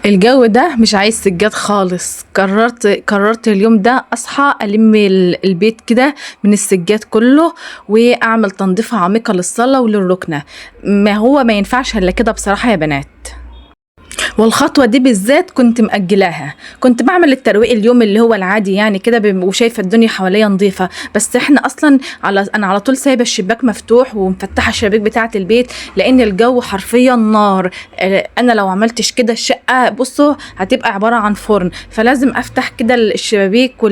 الجو ده مش عايز سجاد خالص. قررت اليوم ده اصحى الم البيت كده من السجاد كله، واعمل تنظيفة عميقة للصالة وللركنة. ما ينفعش الا كده بصراحة يا بنات. والخطوة دي بالذات كنت مأجلاها. كنت بعمل الترويق اليوم اللي هو العادي يعني كده، وشايفة الدنيا حواليا نظيفة، بس احنا اصلا انا على طول سايبة الشباك مفتوح ومفتحة الشبابيك بتاعة البيت، لان الجو حرفيا نار. انا لو عملتش كده الشقة بصوا هتبقى عبارة عن فرن، فلازم افتح كده الشبابيك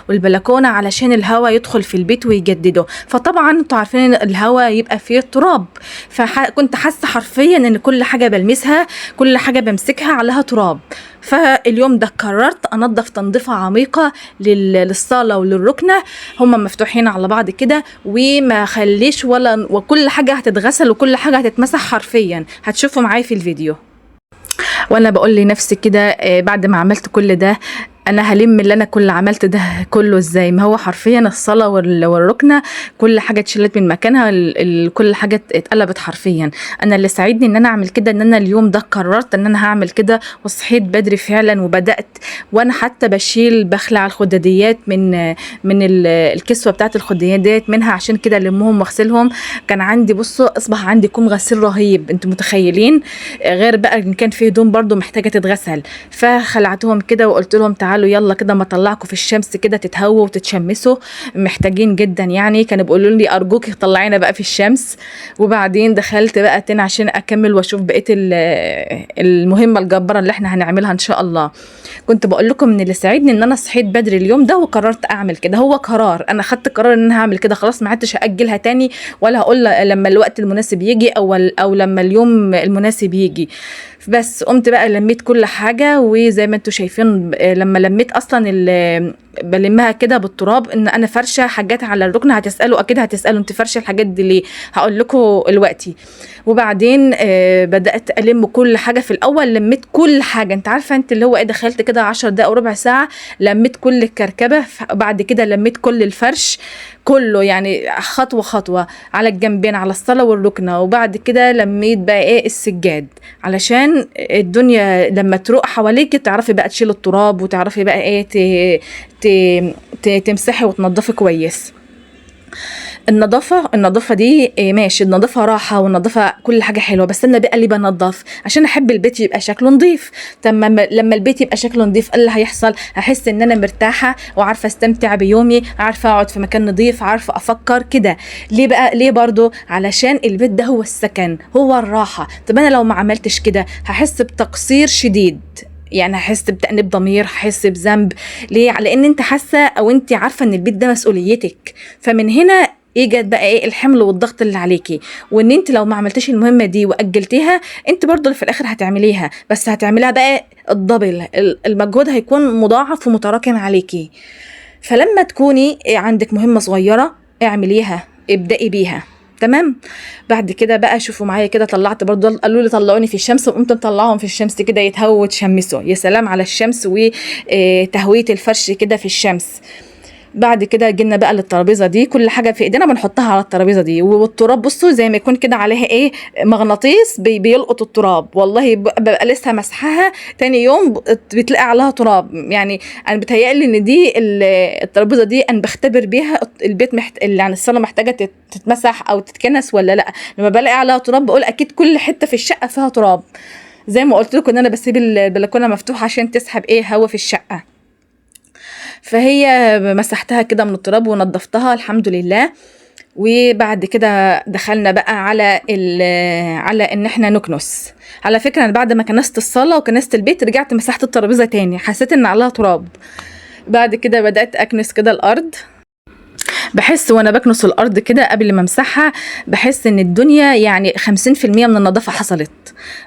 والبلكونة علشان الهواء يدخل في البيت ويجدده. فطبعا انتوا عارفين ان الهواء يبقى فيه تراب، فكنت حاسة حرفيا ان كل حاجة بلمسها، كل حاجة بمسكها عليها تراب. فاليوم ده قررت انضف تنظيفة عميقة للصالة وللركنة، هما مفتوحين على بعض كده، وما خليش وكل حاجة هتتغسل وكل حاجة هتتمسح حرفيا. هتشوفوا معايا في الفيديو. وانا بقول لنفسي كده بعد ما عملت كل ده، انا هلم اللي انا كل عملت ده كله ازاي؟ ما هو حرفيا الصلاة والركنة كل حاجة اتشلت من مكانها، كل حاجة اتقلبت حرفيا. انا اللي ساعدني ان انا اعمل كده ان انا اليوم ده قررت ان انا هعمل كده، وصحيت بدري فعلا وبدأت. وانا حتى بخلع الخداديات من الكسوة بتاعت الخداديات ديت منها، عشان كده المهم واغسلهم. كان عندي بصوا اصبح عندي كوم غسيل رهيب، انتوا متخيلين؟ غير بقى ان كان في هدوم برضو محتاجة تتغسل، فخلعتهم كده وقلت لهم تعالوا يلا كده ما اطلعكم في الشمس كده تتهووا وتتشمسوا، محتاجين جدا يعني. كانوا بيقولوا لي ارجوك طلعينا بقى في الشمس. وبعدين دخلت بقى تاني عشان اكمل واشوف بقيه المهمه الجباره اللي احنا هنعملها ان شاء الله. كنت بقول لكم ان اللي ساعدني ان انا صحيت بدري اليوم ده وقررت اعمل كده، هو قرار انا خدت قرار ان انا هعمل كده خلاص، ما عدتش هاجلها تاني، ولا هقول لما الوقت المناسب يجي او لما اليوم المناسب يجي. بس قمت بقى لميت كل حاجه، وزي ما انتوا شايفين لما لميت اصلا بلمها كده بالتراب، ان انا فرشه حاجات على الركن. هتسالوا اكيد هتسالوا انت فرشه الحاجات دي ليه؟ هقول لكم دلوقتي. وبعدين بدات الم كل حاجه. في الاول لميت كل حاجه، انت عارفه انت اللي هو ايه، دخلت كده 10 دقايق وربع ساعه لميت كل الكركبه. بعد كده لميت كل الفرش كله، يعني خطوه خطوه على الجنبين على الصاله والركنه. وبعد كده لميت بقى ايه السجاد، علشان الدنيا لما تروق حواليك تعرفي بقى تشيل التراب، وتعرفي بقى ايه تمسحي وتنضفي كويس. النظافة دي ماشي، النظافة راحة والنظافة كل حاجة حلوة، بس أنا بقى اللي بنظف عشان أحب البيت يبقى شكله نظيف. لما البيت يبقى شكله نظيف اللي هيحصل؟ هحس إن أنا مرتاحة وعارفة استمتع بيومي، عارفة أقعد في مكان نظيف، عارفة أفكر كده. ليه برضو؟ علشان البيت ده هو السكن، هو الراحة. طب أنا لو ما عملتش كده هحس بتقصير شديد، يعني هحس بتأنيب ضمير، هحس بذنب. ليه؟ لان انت حاسه او انت عارفه ان البيت ده مسؤوليتك. فمن هنا اجت بقى ايه الحمل والضغط اللي عليكي، وان انت لو ما عملتيش المهمه دي واجلتيها انت برضو في الاخر هتعمليها، بس هتعمليها بقى الدبل، المجهود هيكون مضاعف ومتراكم عليكي. فلما تكوني عندك مهمه صغيره اعمليها، ابدأي بيها. تمام. بعد كده بقى شوفوا معايا كده، طلعت برضو، قالوا لي طلعوني في الشمس، وقمت مطلعهم في الشمس كده يتهووا وتشمسوا. يا سلام على الشمس وتهوية الفرش كده في الشمس. بعد كده جينا بقى للترابيزه دي، كل حاجه في ايدينا بنحطها على الترابيزه دي، والتراب بصوا زي ما يكون كده عليها ايه مغناطيس بيلقط التراب. والله ببقى لسه مسحها تاني يوم بتلاقي عليها تراب. يعني انا بتهيألي ان دي الترابيزه دي انا بختبر بيها البيت يعني الصاله محتاجه تتمسح او تتكنس ولا لا. لما بلاقي عليها تراب بقول اكيد كل حته في الشقه فيها تراب. زي ما قلت لكم ان انا بسيب البلكونه مفتوحه عشان تسحب ايه هوا في الشقه. فهي مسحتها كده من التراب ونظفتها الحمد لله. وبعد كده دخلنا بقى على ان احنا نكنس. على فكرة انا بعد ما كنست الصالة وكنست البيت رجعت مسحت الترابيزة تاني، حسيت ان عليها تراب. بعد كده بدأت اكنس كده الارض. بحس وانا بكنس الارض كده قبل ما امسحها، بحس ان الدنيا يعني 50% من النظافه حصلت.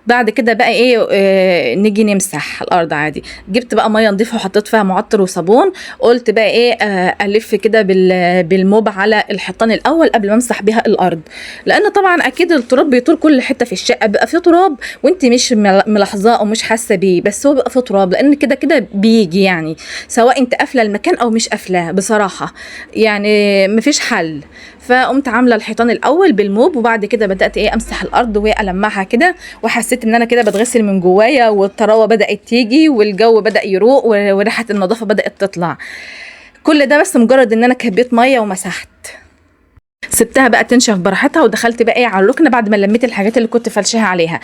بعد كده بقى ايه نيجي نمسح الارض عادي. جبت بقى ميه نظيفه وحطيت فيها معطر وصابون. قلت بقى ايه الف كده بالموب على الحيطان الاول قبل ما امسح بيها الارض، لان طبعا اكيد التراب بيطول كل حته في الشقه، بقى فيه تراب وانت مش ملاحظاه او مش حاسه بيه، بس هو بقى فيه تراب لان كده بيجي، يعني سواء انت قافله المكان او مش قافلاه بصراحه. يعني مفيش حل. فقمت عامله الحيطان الاول بالموب، وبعد كده بدات امسح الارض والمعها كده، وحسيت ان انا كده بتغسل من جوايا، والطراوه بدات تيجي، والجو بدا يروق، وريحه النظافه بدات تطلع. كل ده بس مجرد ان انا كبيت ميه ومسحت. سبتها بقى تنشف براحتها، ودخلت بقى على الركنه بعد ما لميت الحاجات اللي كنت فلشها عليها.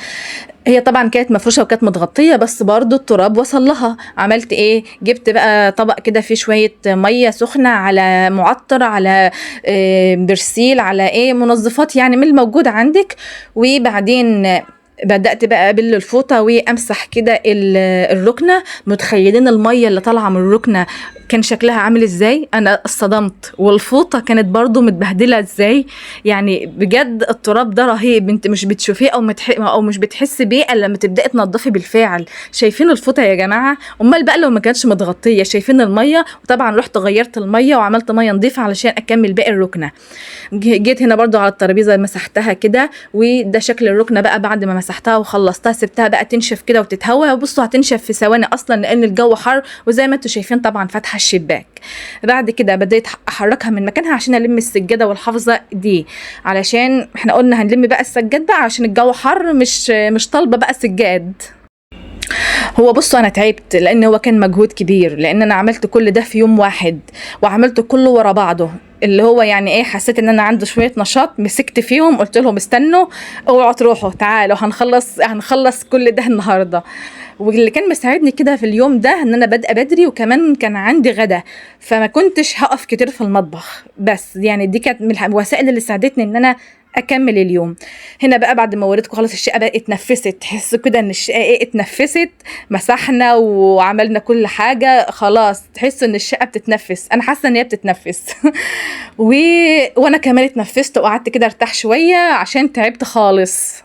هي طبعا كانت مفروشه وكانت متغطيه، بس برضو التراب وصل لها. عملت ايه؟ جبت بقى طبق كده فيه شويه ميه سخنه، على معطر، على برسيل، على منظفات يعني من الموجود عندك. وبعدين بدأت بقى ابل الفوطه وامسح كده الركنه. متخيلين الميه اللي طالعه من الركنه كان شكلها عامل ازاي؟ انا اتصدمت. والفوطه كانت برضو متبهدله ازاي. يعني بجد التراب ده رهيب، انت مش بتشوفيه او مش بتحسي بيه الا لما تبداي تنضفي بالفعل. شايفين الفوطه يا جماعه؟ امال بقى لو ما كانتش متغطيه، شايفين الميه؟ وطبعا رحت غيرت الميه وعملت ميه نظيفه علشان اكمل باقي الركنه. جيت هنا برضو على الترابيزه مسحتها كده، وده شكل الركنه بقى بعد ما مسحتها وخلصتها. سبتها بقى تنشف كده وتتهوى، وبصوا هتنشف في ثواني اصلا لان الجو حر، وزي ما انتم شايفين طبعا فاتحه الشباك. بعد كده بديت احركها من مكانها عشان الم السجاده والحافظه دي، علشان احنا قلنا هنلم بقى السجاد بقى عشان الجو حر، مش طالبه بقى سجاد. هو بصوا انا تعبت لان هو كان مجهود كبير، لان انا عملت كل ده في يوم واحد، وعملت كله ورا بعضه. اللي هو يعني حسيت ان انا عندي شويه نشاط، مسكت فيهم قلت لهم استنوا، اوعوا تروحوا، تعالوا هنخلص كل ده النهارده. واللي كان مساعدني كده في اليوم ده ان انا بادئه بدري، وكمان كان عندي غدا، فما كنتش هقف كتير في المطبخ. بس يعني دي كانت من الوسائل اللي ساعدتني ان انا اكمل اليوم. هنا بقى بعد ما وريتكم خلاص الشقه بقت اتنفست، تحسوا كده ان الشقه اتنفست. مسحنا وعملنا كل حاجه، خلاص تحسوا ان الشقه بتتنفس. انا حاسه ان هي بتتنفس. وانا كمان اتنفست وقعدت كده ارتاح شويه عشان تعبت خالص.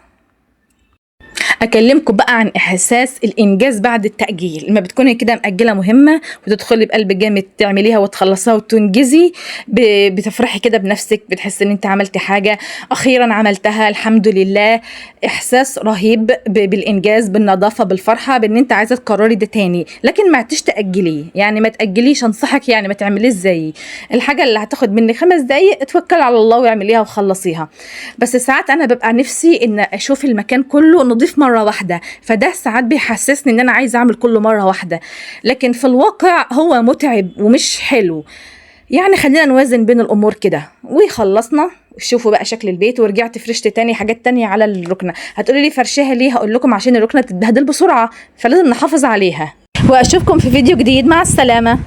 اكلمكم بقى عن احساس الانجاز بعد التاجيل. لما بتكوني كده مأجله مهمه وتدخلي بقلب جامد تعمليها وتخلصيها وتنجزي، بتفرحي كده بنفسك، بتحسي ان انت عملتي حاجه اخيرا عملتها الحمد لله. احساس رهيب بالانجاز، بالنظافه، بالفرحه، بان انت عايزه تكرري ده تاني. لكن ما تاجليه، يعني ما تاجليش، انصحك يعني ما تعمليش زي الحاجه اللي هتاخد منك 5 دقايق اتوكلي على الله واعمليها وخلصيها. بس ساعات انا ببقى نفسي ان اشوف المكان كله نضيف مرة واحدة، فده ساعات بيحسسني ان انا عايزة اعمل كله مرة واحدة، لكن في الواقع هو متعب ومش حلو. يعني خلينا نوازن بين الامور كده. وخلصنا، شوفوا بقى شكل البيت، ورجعت فرشت تاني حاجات تانية على الركنة. هتقولي لي فرشها ليه؟ هقول لكم عشان الركنة تتبهدل بسرعة، فلازم نحافظ عليها. واشوفكم في فيديو جديد، مع السلامة.